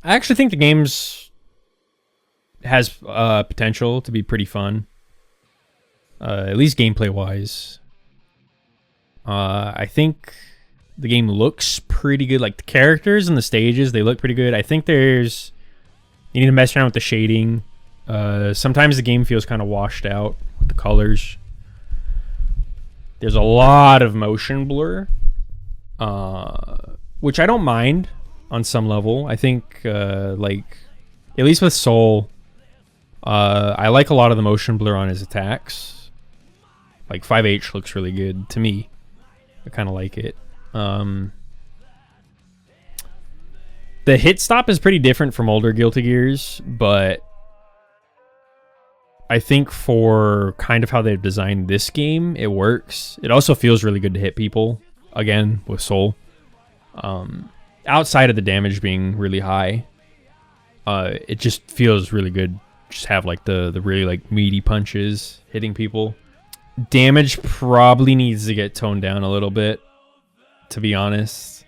I actually think the game's has potential to be pretty fun. At least gameplay wise. I think the game looks pretty good. Like the characters and the stages, they look pretty good. I think you need to mess around with the shading. Sometimes the game feels kind of washed out with the colors. There's a lot of motion blur, which I don't mind on some level. I think, like, at least with Soul, I like a lot of the motion blur on his attacks. Like 5H looks really good to me. I kind of like it. The hit stop is pretty different from older Guilty Gears, but I think for kind of how they've designed this game, it works. It also feels really good to hit people, again, with Soul. Outside of the damage being really high, it just feels really good. Just have like the really like meaty punches hitting people. Damage probably needs to get toned down a little bit, to be honest.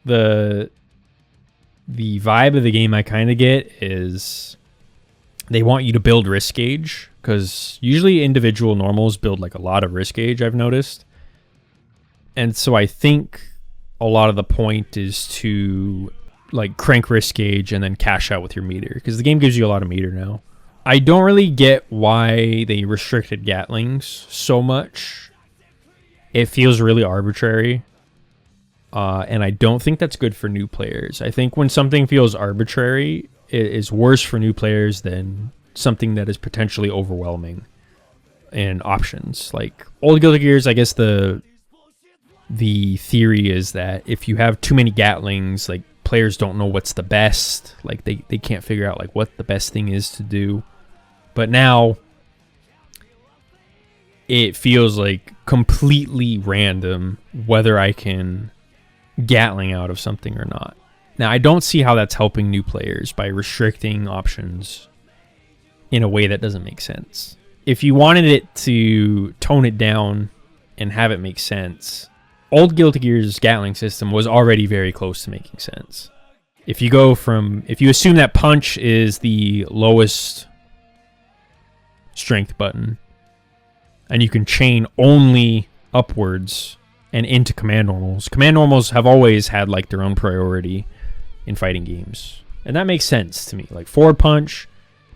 The vibe of the game I kind of get is they want you to build risk gauge, because usually individual normals build like a lot of risk gauge, I've noticed. And so I think a lot of the point is to like crank risk gauge and then cash out with your meter, because the game gives you a lot of meter now. I don't really get why they restricted Gatlings so much. It feels really arbitrary. And I don't think that's good for new players. I think when something feels arbitrary, it is worse for new players than something that is potentially overwhelming in options. Like old Guilty Gears, I guess the theory is that if you have too many Gatlings, like players don't know what's the best. Like they can't figure out like what the best thing is to do. But now it feels like completely random whether I can Gatling out of something or not. Now, I don't see how that's helping new players by restricting options in a way that doesn't make sense. If you wanted it to tone it down and have it make sense, old Guilty Gear's Gatling system was already very close to making sense. If you assume that punch is the lowest strength button, and you can chain only upwards and into command normals. Command normals have always had like their own priority in fighting games, and that makes sense to me. Like forward punch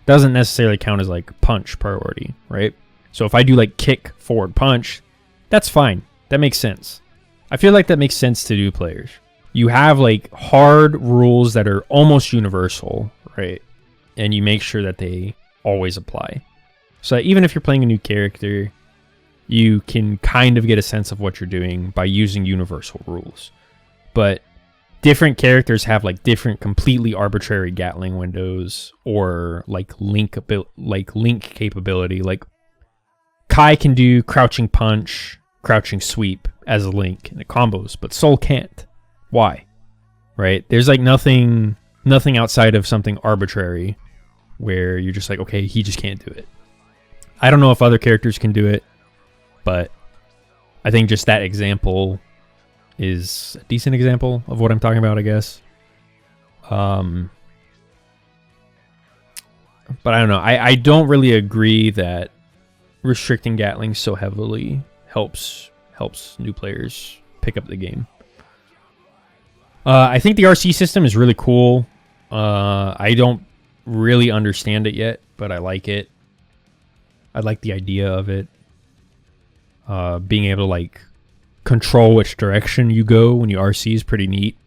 doesn't necessarily count as like punch priority, right? So if I do like kick forward punch, that's fine. That makes sense. I feel like that makes sense to new players. You have like hard rules that are almost universal, right? And you make sure that they always apply. So even if you're playing a new character, you can kind of get a sense of what you're doing by using universal rules. But different characters have like different completely arbitrary Gatling windows or like link capability. Like Kai can do crouching punch, crouching sweep as a link and it combos, but Soul can't. Why? Right? There's like nothing outside of something arbitrary where you're just like, okay, he just can't do it. I don't know if other characters can do it, but I think just that example is a decent example of what I'm talking about, I guess. But I don't know. I don't really agree that restricting Gatling so heavily helps new players pick up the game. I think the RC system is really cool. I don't really understand it yet, but I like it. I like the idea of it. Being able to like control which direction you go when you RC is pretty neat.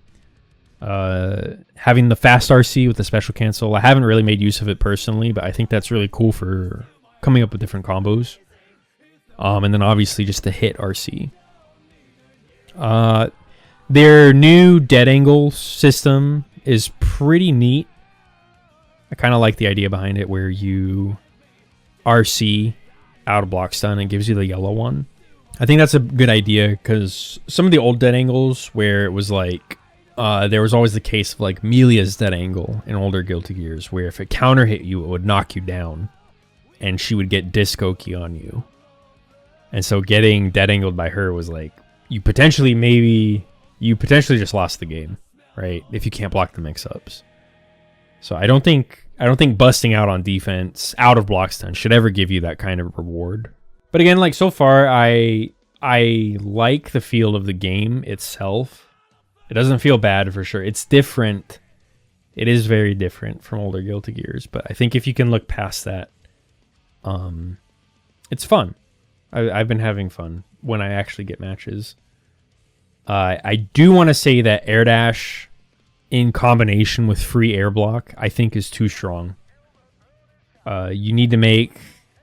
Having the fast RC with the special cancel, I haven't really made use of it personally, but I think that's really cool for coming up with different combos. And then obviously just the hit RC. Their new dead angle system is pretty neat. I kind of like the idea behind it where you RC out of block stun and gives you the yellow one. I think that's a good idea because some of the old dead angles where it was like there was always the case of like Melia's dead angle in older Guilty Gears where if it counter hit you, it would knock you down and she would get disc key on you. And so getting dead angled by her was like, you potentially just lost the game, right? If you can't block the mix-ups. So I don't think busting out on defense out of block stun should ever give you that kind of reward. But again, like so far, I like the feel of the game itself. It doesn't feel bad for sure. It's different. It is very different from older Guilty Gears, but I think if you can look past that, it's fun. I've been having fun when I actually get matches. I do want to say that air dash in combination with free air block, I think is too strong. You need to make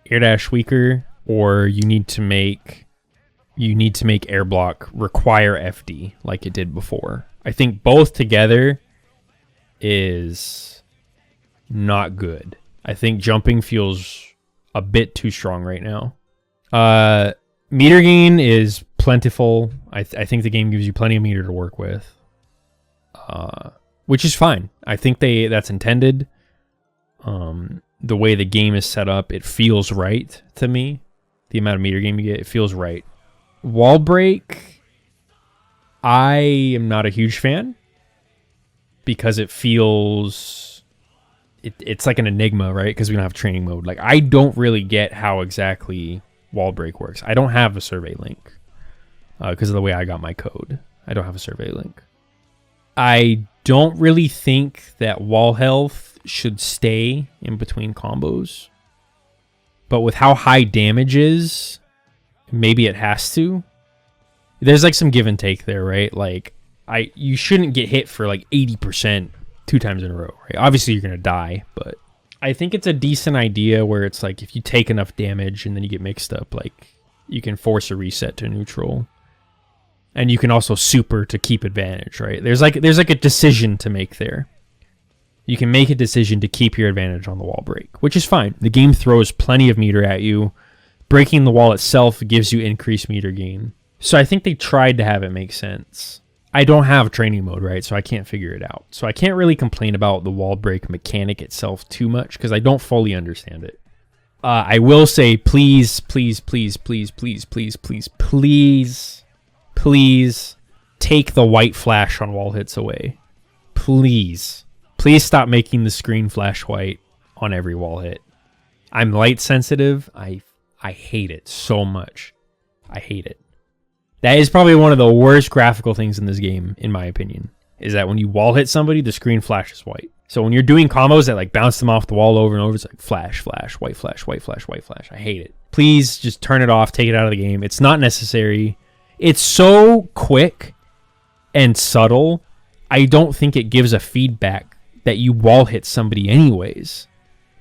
air dash weaker, or you need to make air block require FD like it did before. I think both together is not good. I think jumping feels a bit too strong right now. Meter gain is plentiful. I think the game gives you plenty of meter to work with, which is fine. I think that's intended. The way the game is set up, it feels right to me. The amount of meter gain you get, it feels right. Wall break, I am not a huge fan because it feels it's like an enigma, right? Because we don't have training mode. Like, I don't really get how exactly wall break works. I don't have a survey link because of the way I got my code. I don't have a survey link. I don't really think that wall health should stay in between combos, but with how high damage is, maybe it has to. There's like some give and take there, right? Like, you shouldn't get hit for like 80% 2 times in a row, right? Obviously you're gonna die, but I think it's a decent idea where it's like if you take enough damage and then you get mixed up, like you can force a reset to neutral. And you can also super to keep advantage, right? There's like a decision to make there. You can make a decision to keep your advantage on the wall break, which is fine. The game throws plenty of meter at you. Breaking the wall itself gives you increased meter gain. So I think they tried to have it make sense. I don't have training mode, right? So I can't figure it out. So I can't really complain about the wall break mechanic itself too much because I don't fully understand it. I will say, please, please, please, please, please, please, please, please, please take the white flash on wall hits away. Please. Please stop making the screen flash white on every wall hit. I'm light sensitive. I hate it so much. I hate it. That is probably one of the worst graphical things in this game, in my opinion, is that when you wall hit somebody, the screen flashes white. So when you're doing combos that like bounce them off the wall over and over, it's like flash, flash, white flash, white flash, white flash. I hate it. Please just turn it off, take it out of the game. It's not necessary. It's so quick and subtle. I don't think it gives a feedback that you wall hit somebody anyways,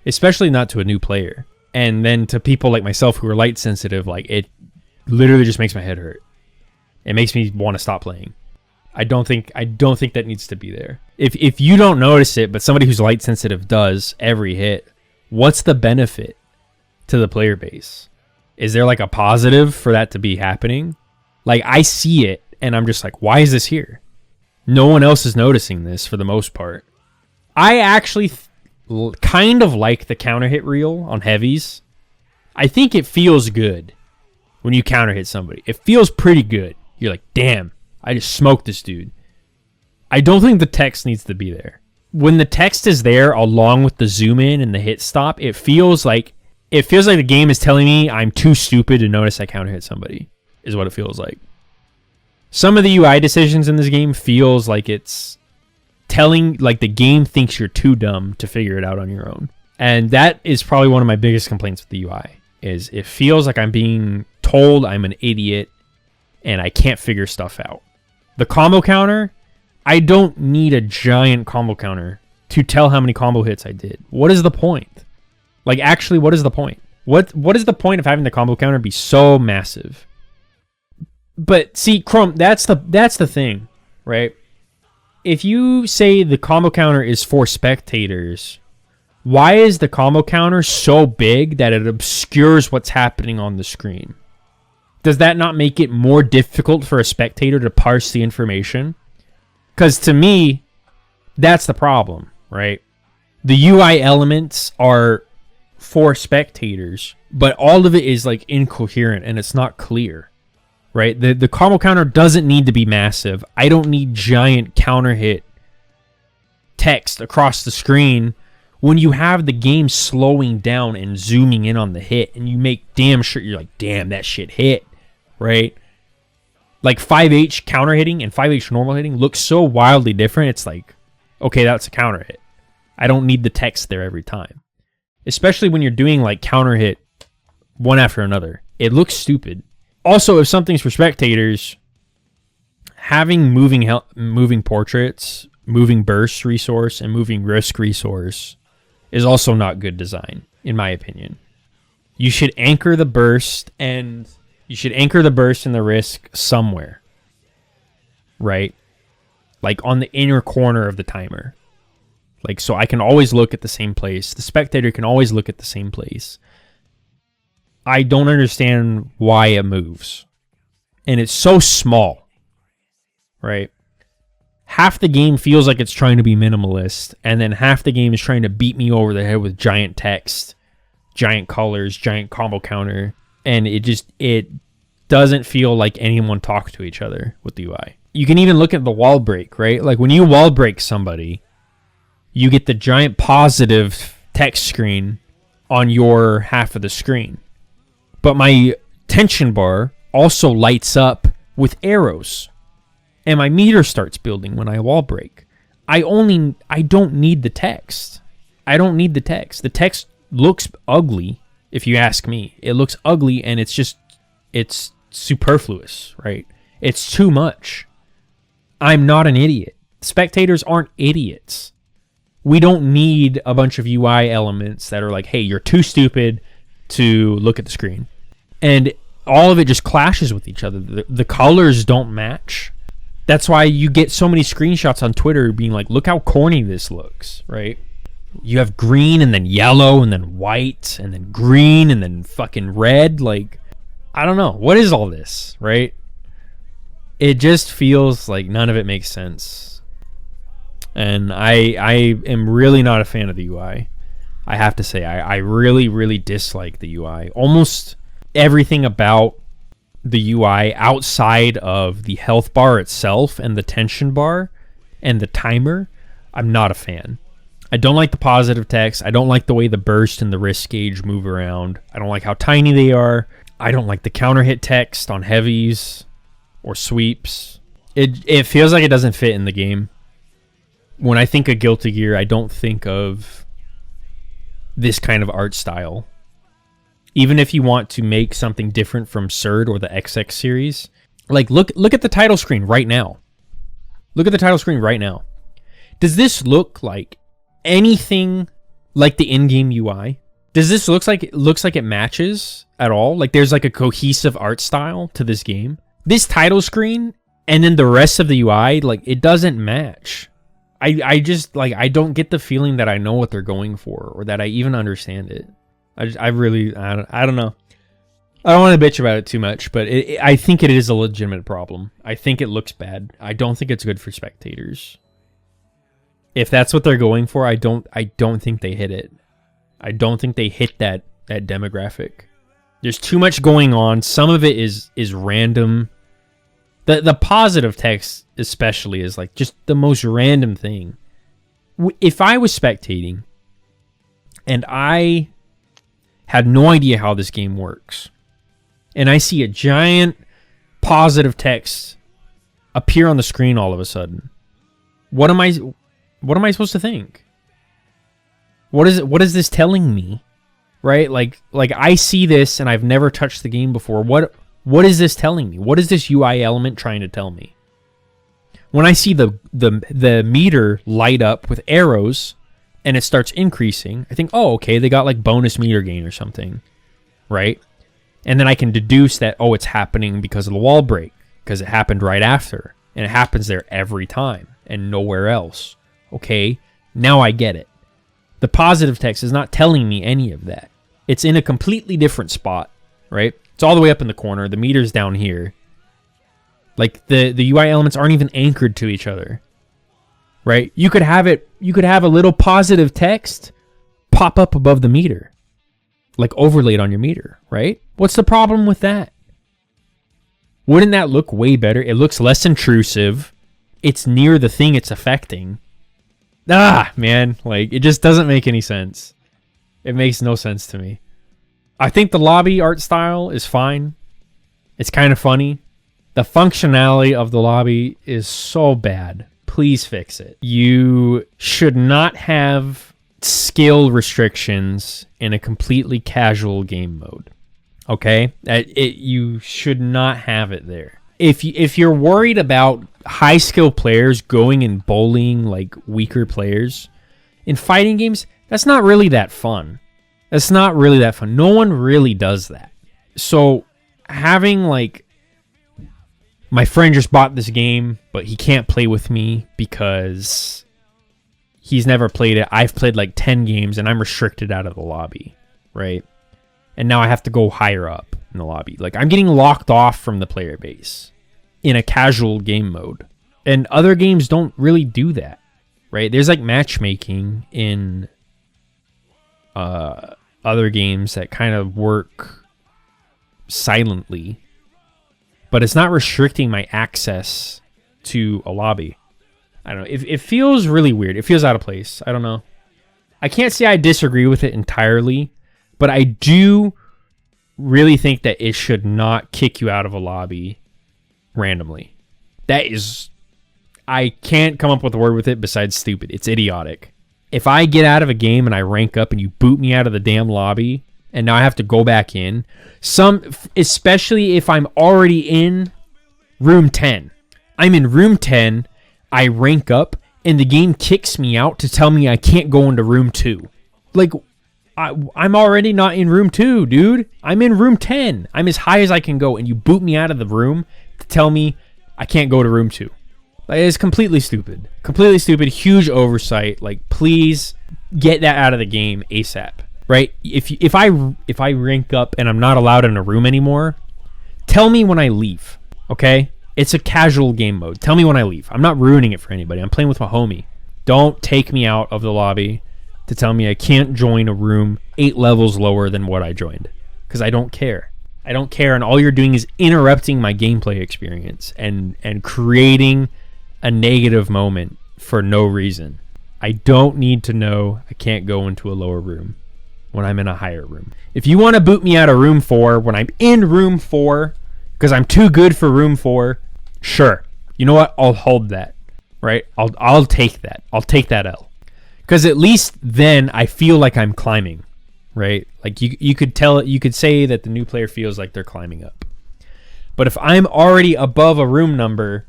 especially not to a new player. And then to people like myself who are light sensitive, like it literally just makes my head hurt. It makes me want to stop playing. I don't think that needs to be there. If you don't notice it, but somebody who's light sensitive does every hit, what's the benefit to the player base? Is there like a positive for that to be happening? Like, I see it and I'm just like, why is this here? No one else is noticing this for the most part. I actually kind of like the counter hit reel on heavies. I think it feels good when you counter hit somebody. It feels pretty good. You're like, damn, I just smoked this dude. I don't think the text needs to be there. When the text is there along with the zoom in and the hit stop, it feels like the game is telling me I'm too stupid to notice I counter hit somebody, is what it feels like. Some of the UI decisions in this game feels like it's telling, like the game thinks you're too dumb to figure it out on your own. And that is probably one of my biggest complaints with the UI, is it feels like I'm being told I'm an idiot and I can't figure stuff out. The combo counter, I don't need a giant combo counter to tell how many combo hits I did. What is the point? Like, actually, what is the point? What is the point of having the combo counter be so massive? But see, Chrome, that's the thing, right? If you say the combo counter is for spectators, why is the combo counter so big that it obscures what's happening on the screen? Does that not make it more difficult for a spectator to parse the information? Because to me, that's the problem, right? The UI elements are for spectators, but all of it is like incoherent and it's not clear, right? The combo counter doesn't need to be massive. I don't need giant counter hit text across the screen when you have the game slowing down and zooming in on the hit, and you make damn sure you're like, damn, that shit hit, right? Like 5H counter hitting and 5H normal hitting looks so wildly different. It's like, okay, that's a counter hit. I don't need the text there every time. Especially when you're doing like counter hit one after another. It looks stupid. Also, if something's for spectators, having moving portraits, moving burst resource, and moving risk resource is also not good design, in my opinion. You should anchor the burst and the risk somewhere, right? Like on the inner corner of the timer. Like, so I can always look at the same place. The spectator can always look at the same place. I don't understand why it moves. And it's so small, right? Half the game feels like it's trying to be minimalist, and then half the game is trying to beat me over the head with giant text, giant colors, giant combo counter, and it doesn't feel like anyone talked to each other with the UI. You can even look at the wall break, right? Like when you wall break somebody, you get the giant positive text screen on your half of the screen. But my tension bar also lights up with arrows. And my meter starts building when I wall break. I don't need the text. I don't need the text. The text looks ugly, if you ask me. It looks ugly, and it's superfluous, right? It's too much. I'm not an idiot. Spectators aren't idiots. We don't need a bunch of UI elements that are like, hey, you're too stupid to look at the screen. And all of it just clashes with each other. The colors don't match. That's why you get so many screenshots on Twitter being like, look how corny this looks, right? You have green and then yellow and then white and then green and then fucking red. Like, I don't know. What is all this, right? It just feels like none of it makes sense. And I am really not a fan of the UI. I have to say, I really, really dislike the UI. Almost everything about the UI outside of the health bar itself and the tension bar and the timer, I'm not a fan. I don't like the positive text. I don't like the way the burst and the risk gauge move around. I don't like how tiny they are. I don't like the counter hit text on heavies or sweeps. It feels like it doesn't fit in the game. When I think of Guilty Gear, I don't think of this kind of art style. Even if you want to make something different from CERD or the XX series, like look at the title screen right now. Look at the title screen right now. Does this look like anything like the in-game UI? Does this looks like it matches at all? Like there's like a cohesive art style to this game? This title screen and then the rest of the UI, like it doesn't match. I just like, I don't get the feeling that I know what they're going for or that I even understand it. I don't know. I don't want to bitch about it too much, but I think it is a legitimate problem. I think it looks bad. I don't think it's good for spectators. If that's what they're going for, I don't think they hit it. I don't think they hit that demographic. There's too much going on. Some of it is random. The positive text especially is like just the most random thing. If I was spectating and I had no idea how this game works, and I see a giant positive text appear on the screen all of a sudden, what am I supposed to think? What is this telling me? Right? Like I see this and I've never touched the game before. What is this telling me? What is this UI element trying to tell me? When I see the meter light up with arrows and it starts increasing, I think, oh, okay, they got like bonus meter gain or something, right? And then I can deduce that, oh, it's happening because of the wall break, because it happened right after, and it happens there every time and nowhere else. Okay, now I get it. The positive text is not telling me any of that. It's in a completely different spot, right? It's all the way up in the corner. The meter's down here. Like the UI elements aren't even anchored to each other. Right? You could have a little positive text pop up above the meter. Like overlaid on your meter, right? What's the problem with that? Wouldn't that look way better? It looks less intrusive. It's near the thing it's affecting. Man, like, it just doesn't make any sense. It makes no sense to me. I think the lobby art style is fine. It's kind of funny. The functionality of the lobby is so bad. Please fix it. You should not have skill restrictions in a completely casual game mode. Okay? You should not have it there. If you're worried about high skill players going and bullying like weaker players in fighting games, that's not really that fun. That's not really that fun. No one really does that. So having like, my friend just bought this game, but he can't play with me because he's never played it. I've played like 10 games and I'm restricted out of the lobby, right? And now I have to go higher up in the lobby. Like, I'm getting locked off from the player base in a casual game mode. And other games don't really do that, right? There's like matchmaking in other games that kind of work silently, but it's not restricting my access to a lobby. I don't know. It feels really weird. It feels out of place. I don't know. I can't say I disagree with it entirely, but I do really think that it should not kick you out of a lobby randomly. That is, I can't come up with a word with it besides stupid. It's idiotic. If I get out of a game and I rank up and you boot me out of the damn lobby and now I have to go back in, especially if I'm already in room 10. I'm in room 10, I rank up, and the game kicks me out to tell me I can't go into room 2. Like, I'm already not in room 2, dude. I'm in room 10. I'm as high as I can go, and you boot me out of the room to tell me I can't go to room 2. Like, it's completely stupid. Completely stupid. Huge oversight. Like, please get that out of the game ASAP. Right? If I rank up and I'm not allowed in a room anymore, tell me when I leave. Okay? It's a casual game mode. Tell me when I leave. I'm not ruining it for anybody. I'm playing with my homie. Don't take me out of the lobby to tell me I can't join a room 8 levels lower than what I joined. Because I don't care. I don't care, and all you're doing is interrupting my gameplay experience and creating a negative moment for no reason. I don't need to know I can't go into a lower room when I'm in a higher room. If you want to boot me out of room 4 when I'm in room 4 because I'm too good for room 4, sure. You know what? I'll hold that. Right? I'll take that. I'll take that L. Because at least then I feel like I'm climbing. Right? Like you could say that the new player feels like they're climbing up. But if I'm already above a room number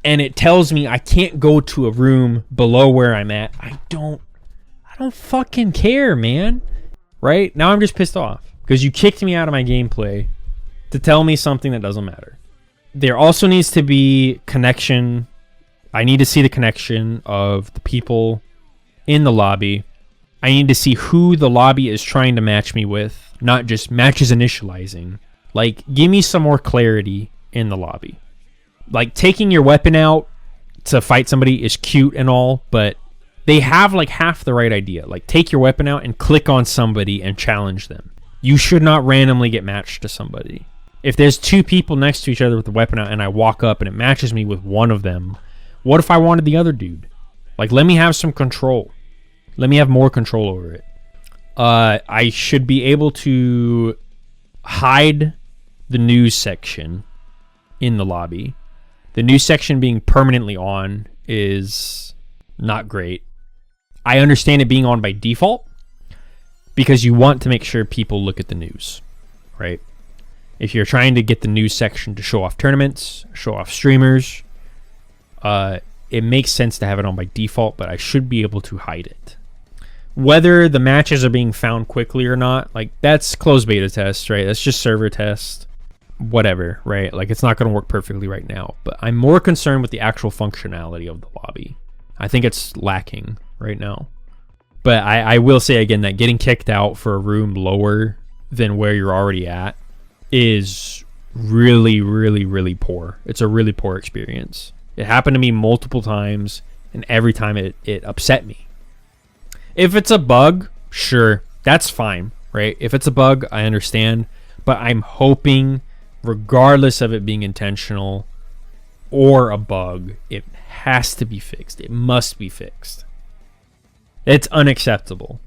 and it tells me I can't go to a room below where I'm at, I don't fucking care, man. Right? Now I'm just pissed off because you kicked me out of my gameplay to tell me something that doesn't matter. There also needs to be connection. I need to see the connection of the people in the lobby. I need to see who the lobby is trying to match me with, not just matches initializing. Like, give me some more clarity in the lobby. Like, taking your weapon out to fight somebody is cute and all, but they have like half the right idea. Like, take your weapon out and click on somebody and challenge them. You should not randomly get matched to somebody. If there's 2 people next to each other with the weapon out and I walk up and it matches me with one of them, what if I wanted the other dude? Like, let me have some control. Let me have more control over it. I should be able to hide the news section in the lobby. The news section being permanently on is not great. I understand it being on by default because you want to make sure people look at the news, right? If you're trying to get the news section to show off tournaments, show off streamers, it makes sense to have it on by default, but I should be able to hide it. Whether the matches are being found quickly or not, like, that's closed beta test, right? That's just server test, whatever, right? Like, it's not going to work perfectly right now, but I'm more concerned with the actual functionality of the lobby. I think it's lacking right now. But I will say again that getting kicked out for a room lower than where you're already at is really, really, really poor. It's a really poor experience. It happened to me multiple times, and every time it upset me. If it's a bug, sure, that's fine, right? If it's a bug, I understand. But I'm hoping, regardless of it being intentional or a bug, it has to be fixed. It must be fixed. It's unacceptable.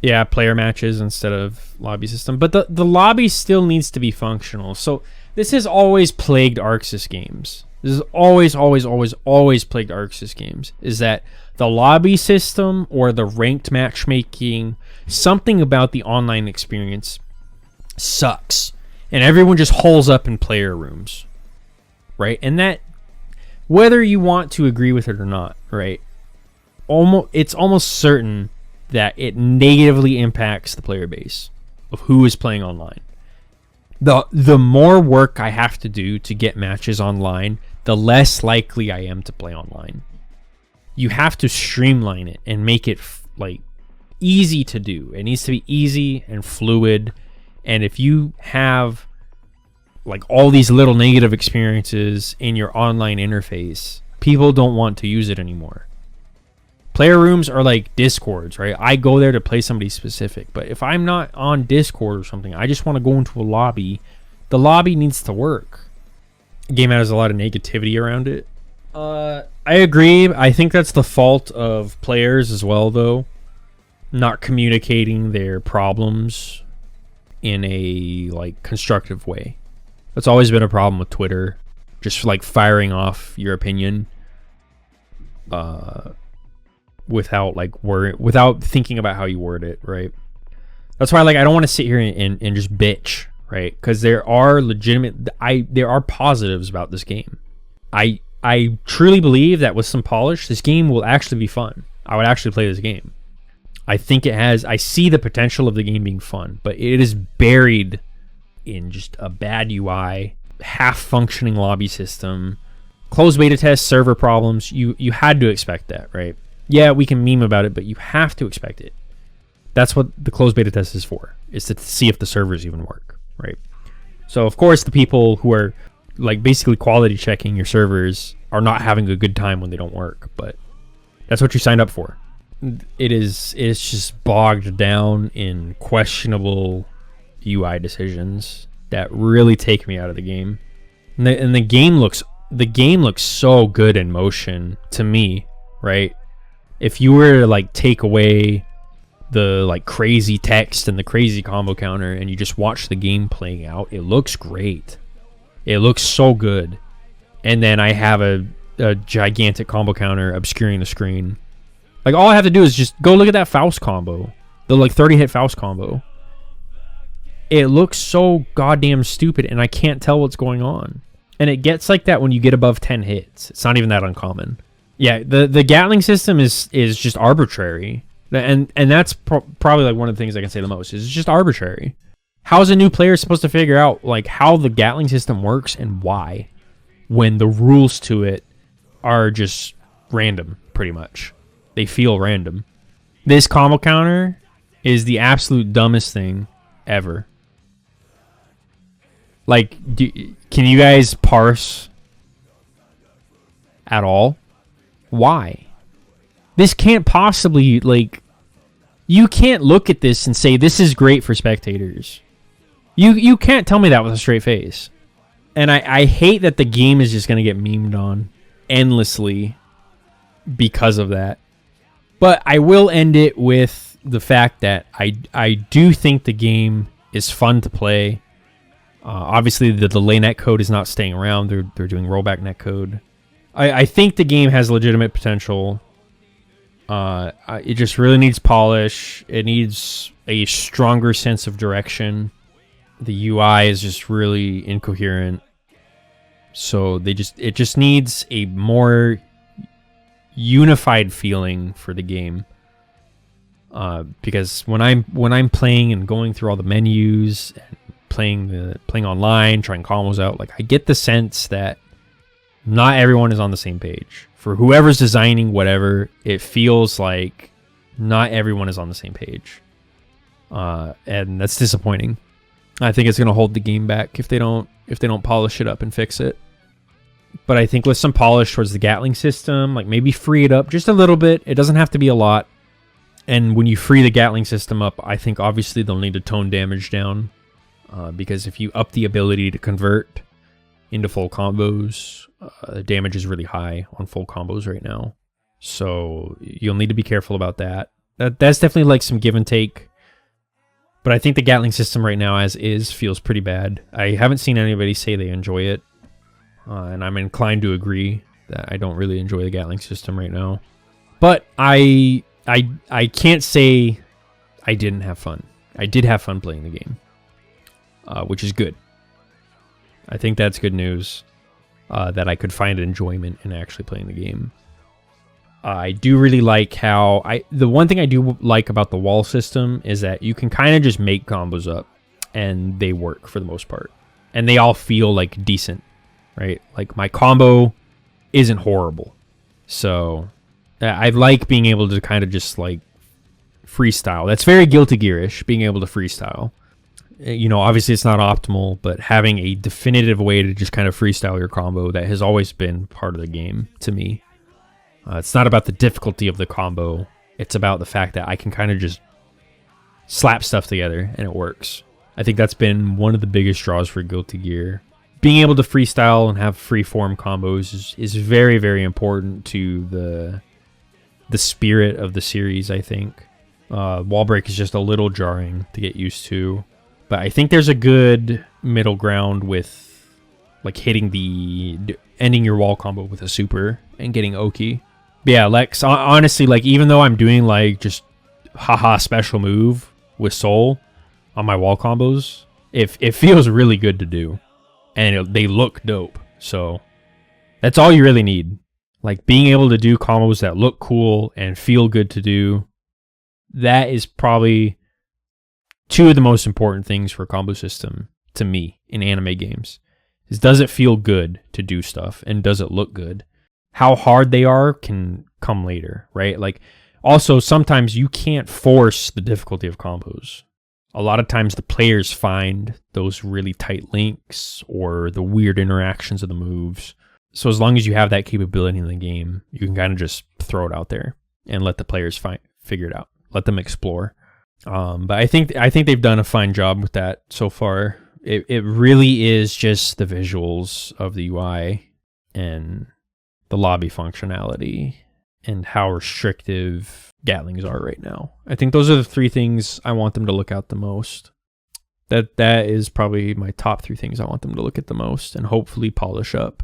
Yeah, player matches instead of lobby system. But the lobby still needs to be functional. So this has always plagued Arxis games. This is always plagued Arxis games. Is that the lobby system or the ranked matchmaking, something about the online experience sucks. And everyone just holes up in player rooms. Right? And that, whether you want to agree with it or not, right? It's almost certain that it negatively impacts the player base of who is playing online. The more work I have to do to get matches online, the less likely I am to play online. You have to streamline it and make it like easy to do. It needs to be easy and fluid. And if you have like all these little negative experiences in your online interface, people don't want to use it anymore. Player rooms are like Discords, right? I go there to play somebody specific. But if I'm not on Discord or something, I just want to go into a lobby. The lobby needs to work. The game has a lot of negativity around it. I agree. I think that's the fault of players as well, though. Not communicating their problems in a like constructive way. That's always been a problem with Twitter. Just like firing off your opinion. Without thinking about how you word it, right? That's why like I don't want to sit here and just bitch, right? Because there are there are positives about this game. I truly believe that with some polish, this game will actually be fun. I would actually play this game. I think I see the potential of the game being fun, but it is buried in just a bad UI, half functioning lobby system, closed beta test, server problems. You had to expect that, right? Yeah, we can meme about it, but you have to expect it. That's what the closed beta test is for, is to see if the servers even work, right? So, of course, the people who are like basically quality checking your servers are not having a good time when they don't work, but that's what you signed up for. It's just bogged down in questionable UI decisions that really take me out of the game. And the game looks so good in motion to me, right? If you were to like take away the like crazy text and the crazy combo counter and you just watch the game playing out, it looks great. It looks so good. And then I have a gigantic combo counter obscuring the screen. Like all I have to do is just go look at that Faust combo. The like 30 hit Faust combo. It looks so goddamn stupid and I can't tell what's going on. And it gets like that when you get above 10 hits. It's not even that uncommon. Yeah, the Gatling system is just arbitrary. And that's probably like one of the things I can say the most. Is it's just arbitrary. How is a new player supposed to figure out like how the Gatling system works and why when the rules to it are just random, pretty much. They feel random. This combo counter is the absolute dumbest thing ever. Like, can you guys parse at all? Why? This can't possibly, like, you can't look at this and say this is great for spectators. You can't tell me that with a straight face. And I hate that the game is just going to get memed on endlessly because of that. But I will end it with the fact that I do think the game is fun to play. Obviously, the delay netcode is not staying around. They're doing rollback netcode. I think the game has legitimate potential. It just really needs polish. It needs a stronger sense of direction. The UI is just really incoherent. So it just needs a more unified feeling for the game. Because when I'm playing and going through all the menus and playing online, trying combos out, like I get the sense that not everyone is on the same page. For whoever's designing whatever, it feels like not everyone is on the same page. And that's disappointing. I think it's going to hold the game back if they don't polish it up and fix it. But I think with some polish towards the Gatling system, like maybe free it up just a little bit. It doesn't have to be a lot. And when you free the Gatling system up, I think obviously they'll need to tone damage down. Because if you up the ability to convert into full combos, the damage is really high on full combos right now. So you'll need to be careful about that. That's definitely like some give and take. But I think the Gatling system right now as is feels pretty bad. I haven't seen anybody say they enjoy it. And I'm inclined to agree that I don't really enjoy the Gatling system right now. But I can't say I didn't have fun. I did have fun playing the game, which is good. I think that's good news, that I could find enjoyment in actually playing the game. I do really like how... the one thing I do like about the wall system is that you can kind of just make combos up, and they work for the most part. And they all feel like decent, right? Like my combo isn't horrible. So I like being able to kind of just like freestyle. That's very Guilty Gear-ish, being able to freestyle. You know, obviously it's not optimal, but having a definitive way to just kind of freestyle your combo, that has always been part of the game to me. It's not about the difficulty of the combo. It's about the fact that I can kind of just slap stuff together and it works. I think that's been one of the biggest draws for Guilty Gear. Being able to freestyle and have free-form combos is very, very important to the spirit of the series, I think. Wall break is just a little jarring to get used to. But I think there's a good middle ground with like ending your wall combo with a super and getting Oki. But yeah, Lex, honestly, like even though I'm doing like just haha special move with Soul on my wall combos, it feels really good to do. And they look dope. So that's all you really need. Like being able to do combos that look cool and feel good to do. That is probably two of the most important things for a combo system to me in anime games. Is does it feel good to do stuff and does it look good? How hard they are can come later, right? Like also sometimes you can't force the difficulty of combos. A lot of times the players find those really tight links or the weird interactions of the moves. So as long as you have that capability in the game, you can kind of just throw it out there and let the players figure it out. Let them explore. But I think they've done a fine job with that so far. It really is just the visuals of the UI and the lobby functionality and how restrictive Gatlings are right now. I think those are the three things I want them to look at the most. That is probably my top three things I want them to look at the most and hopefully polish up